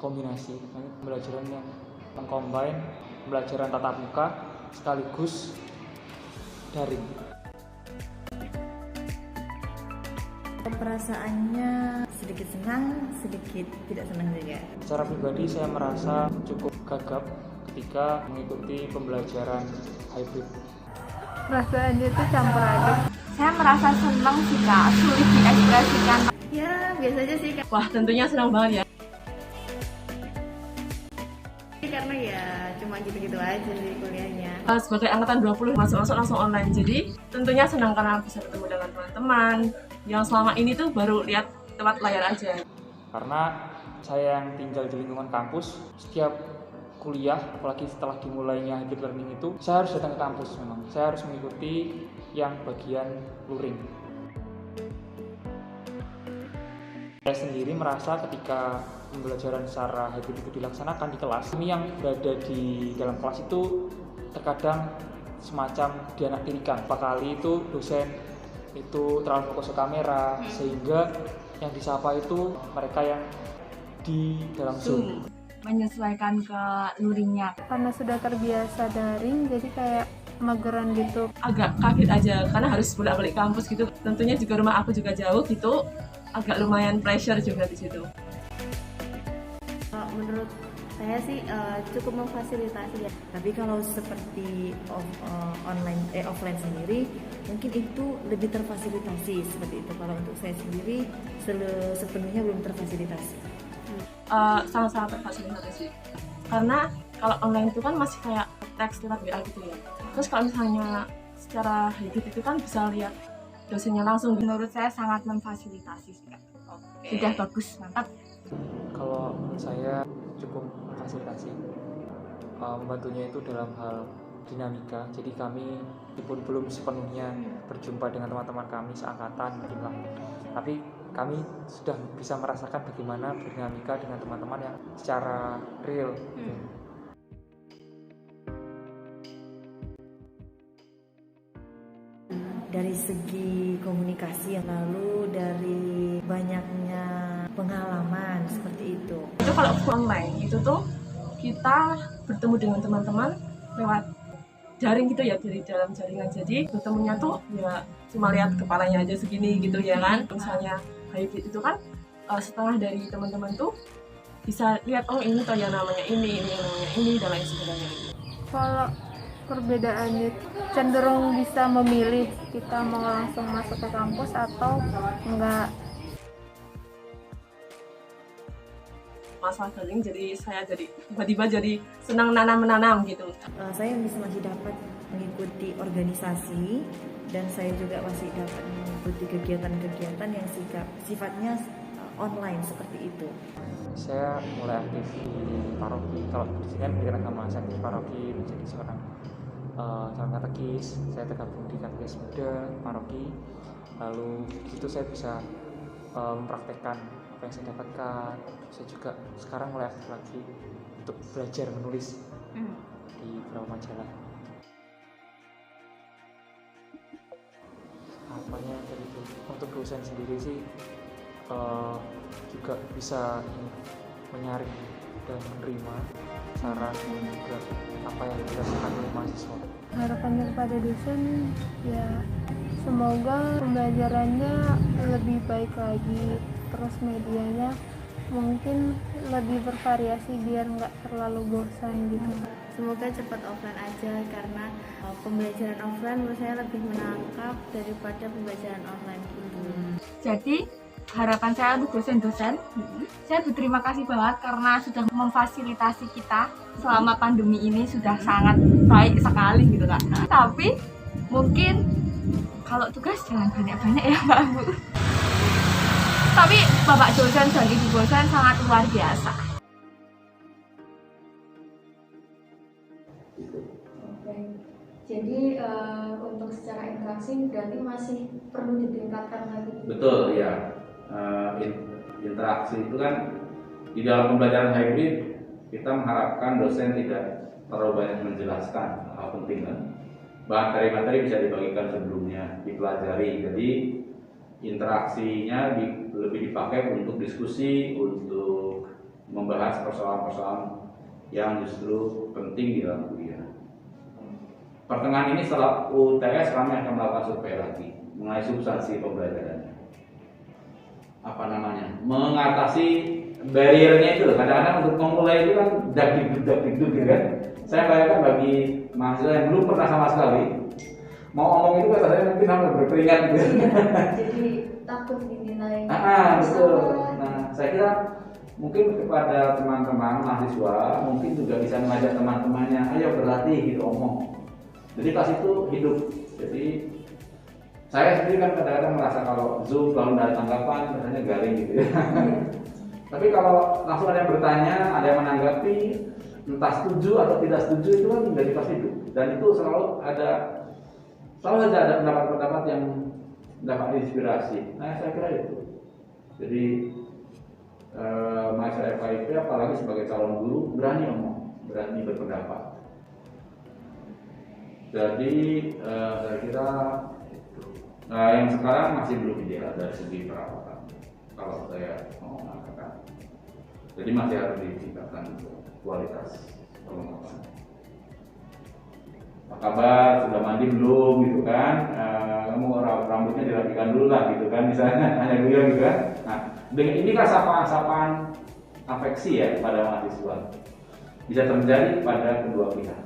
kombinasi pembelajaran yang mengcombine pembelajaran tatap muka sekaligus daring. Perasaannya sedikit senang, sedikit tidak senang juga. Secara pribadi saya merasa cukup gagap ketika mengikuti pembelajaran hybrid. Perasaannya itu campur aduk. Saya merasa senang sih Kak, sulit diekspresikan. Ya biasa aja sih Kak. Wah tentunya senang banget ya. Karena ya cuma gitu-gitu aja sih kuliahnya. Sebagai angkatan 20 masuk langsung online, jadi tentunya senang karena bisa bertemu dengan teman-teman yang selama ini tuh baru lihat lewat layar aja. Karena saya yang tinggal di lingkungan kampus, setiap kuliah, apalagi setelah dimulainya hybrid learning itu, saya harus datang ke kampus memang. Saya harus mengikuti yang bagian luring. Saya sendiri merasa ketika pembelajaran secara hybrid itu dilaksanakan di kelas, kami yang berada di dalam kelas itu terkadang semacam dianaktirikan. Beberapa kali itu dosen itu terlalu fokus ke kamera, sehingga yang disapa itu mereka yang di dalam Zoom. Menyesuaikan ke luringnya. Karena sudah terbiasa daring, jadi kayak mageran gitu. Agak kaget aja karena harus bolak-balik kampus gitu. Tentunya juga rumah aku juga jauh gitu, agak lumayan pressure juga di situ. Menurut saya sih cukup memfasilitasi ya. Tapi kalau seperti offline sendiri, mungkin itu lebih terfasilitasi seperti itu. Kalau untuk saya sendiri sepenuhnya belum terfasilitasi. Sangat-sangat terfasilitasi. Karena kalau online itu kan masih kayak teks lewat WA gitu ya. Terus kalau misalnya secara hybrid itu kan bisa lihat dosennya langsung. Menurut saya sangat memfasilitasi sih Kak. Sudah bagus, mantap. Kalau saya cukup memfasilitasi, membantunya itu dalam hal dinamika. Jadi kami meskipun belum sepenuhnya berjumpa dengan teman-teman kami seangkatan mungkin lah, tapi kami sudah bisa merasakan bagaimana berdinamika dengan teman-teman yang secara real. Dari segi komunikasi, lalu dari banyaknya pengalaman seperti itu. Itu kalau online itu tuh kita bertemu dengan teman-teman lewat daring gitu ya, dari dalam jaringan. Jadi bertemunya tuh ya cuma lihat kepalanya aja segini gitu ya kan. Misalnya hybrid itu kan setengah dari teman-teman tuh bisa lihat oh ini tuh yang namanya ini namanya ini dan lain sebagainya. Kalau perbedaannya cenderung bisa memilih kita mau langsung masuk ke kampus atau enggak. Masalah daring jadi saya jadi tiba-tiba jadi senang menanam gitu. Saya masih dapat mengikuti organisasi dan saya juga masih dapat mengikuti kegiatan-kegiatan yang sifatnya online seperti itu. Saya mulai aktif di paroki. Kalau di sini kan pendidikan agama, saya aktif paroki menjadi seorang calon katekis. Saya tergabung di katekis muda paroki. Lalu itu saya bisa mempraktekkan apa yang saya dapatkan. Saya juga sekarang mulai aktif lagi untuk belajar menulis di beberapa majalah. Apanya dari itu untuk dosen sendiri sih juga bisa menyaring dan menerima saran dan juga apa yang dirasakan oleh mahasiswa. Harapannya kepada dosen ya semoga pembelajarannya lebih baik lagi, terus medianya mungkin lebih bervariasi biar nggak terlalu bosan gitu. Semoga cepat offline aja karena pembelajaran offline menurut saya lebih menangkap daripada pembelajaran online gitu. Jadi harapan saya untuk dosen-dosen, saya berterima kasih banget karena sudah memfasilitasi kita selama pandemi ini, sudah sangat baik sekali gitu Kak. Tapi mungkin kalau tugas jangan banyak-banyak ya Mbak Bu. Tapi Bapak dosen dan Ibu dosen sangat luar biasa. Jadi untuk secara interaksi berarti masih perlu ditingkatkan lagi. Betul ya. Interaksi itu kan di dalam pembelajaran hybrid kita mengharapkan dosen tidak terlalu banyak menjelaskan hal penting kan. Bahan materi bisa dibagikan sebelumnya, dipelajari. Jadi interaksinya lebih dipakai untuk diskusi, untuk membahas persoalan-persoalan yang justru penting di dalam kuliah. Pertengahan ini setelah UTS kami akan melakukan survei lagi mengenai substansi pembelajarannya. Apa namanya? Mengatasi barriernya itu loh. Kadang-kadang untuk memulai itu kan dakdikduk gitu kan. Saya bayangkan bagi mahasiswa yang belum pernah sama sekali mau ngomong itu kan saya mungkin hampir berkeringat gitu. Jadi takut dinilai. Betul. Nah, saya kira mungkin kepada teman-teman mahasiswa mungkin juga bisa mengajak teman-temannya, ayo berlatih gitu omong. Jadi kelas itu hidup. Jadi saya sendiri kan kadang-kadang merasa kalau Zoom lalu ada tanggapan rasanya garing gitu ya. Tapi kalau langsung ada yang bertanya, ada yang menanggapi, entah setuju atau tidak setuju itu kan menjadi kelas hidup. Dan itu selalu saja ada pendapat-pendapat yang dapat inspirasi. Nah, saya kira itu. Jadi mahasiswa FKIP apalagi sebagai calon guru berani ngomong, berani berpendapat. Jadi saya kira itu. Nah, yang sekarang masih belum ideal dari segi perawatan. Kalau saya mau mengatakan, jadi masih harus ditingkatkan kualitas perlengkapan. Apa kabar? Sudah mandi belum? Gitu kan? Kamu rambutnya dirapikan dulu lah, gitu kan? Misalnya hanya gitu kan? Nah, dengan ini kan sapaan-sapaan afeksi ya pada mahasiswa bisa terjadi pada kedua pihak.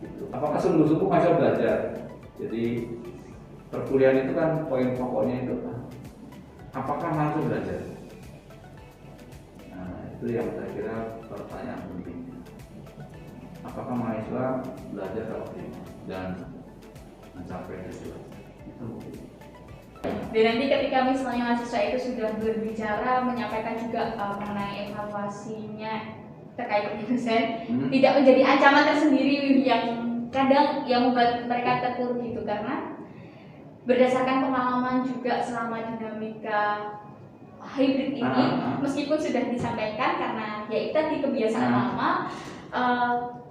Gitu. Apakah sungguh-sungguh mahasiswa belajar? Jadi perkuliahan itu kan poin pokoknya itu. Apakah mahasiswa belajar? Nah, itu yang saya kira pertanyaan penting. Apakah mahasiswa belajar optimal dan mencapai tujuan? Itu mungkin. Dan nanti ketika misalnya mahasiswa itu sudah berbicara, menyampaikan juga mengenai evaluasinya terkait dosen, tidak menjadi ancaman tersendiri yang kadang yang membuat mereka terpuruk gitu, karena berdasarkan pengalaman juga selama dinamika hybrid ini, meskipun sudah disampaikan karena ya itu tadi kebiasaan lama,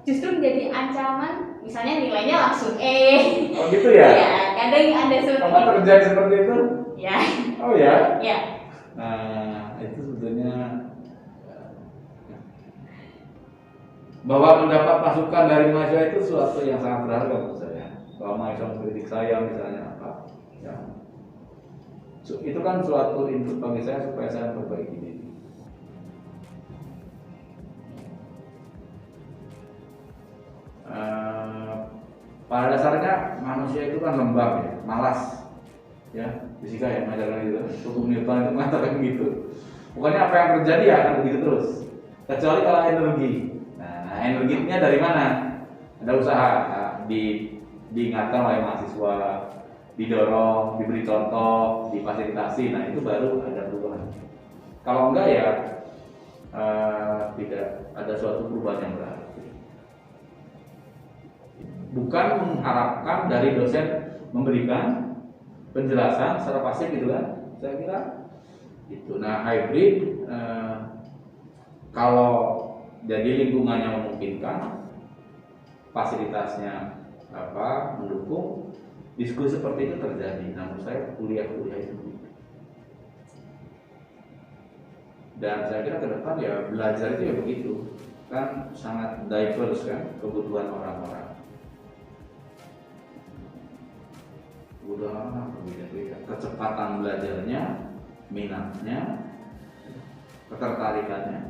justru menjadi ancaman, misalnya nilainya langsung E. Oh gitu ya? Ya, kadang ada seperti apa terjadi seperti itu? Ya. Oh ya? Ya. Nah, itu sebetulnya bahwa mendapat masukan dari mahasiswa itu suatu yang sangat berharga menurut saya. Bahwa mahasiswa mengkritik saya misalnya apa, ya. Itu kan suatu input bagi saya supaya saya memperbaiki diri. Pada dasarnya manusia itu kan lembab ya, malas, ya, fisika ya mengajarkan gitu. Hukum Newton itu mengatakan gitu. Pokoknya apa yang terjadi ya akan begitu terus, kecuali kalau energi. Nah, energinya dari mana? Ada usaha, diingatkan oleh mahasiswa, didorong, diberi contoh, difasilitasi. Nah, itu baru ada perubahan. Kalau enggak ya tidak ada suatu perubahan yang berarti. Bukan mengharapkan dari dosen memberikan penjelasan secara pasif gitu kan, saya kira itu. Nah, hybrid kalau jadi lingkungannya memungkinkan, fasilitasnya mendukung, diskusi seperti itu terjadi. Nah, menurut saya kuliah itu. Dan saya kira ke depan ya belajar itu ya begitu kan, sangat diverse kan kebutuhan orang-orang. Kebutuhan berbeda-beda, kecepatan belajarnya, minatnya, ketertarikannya.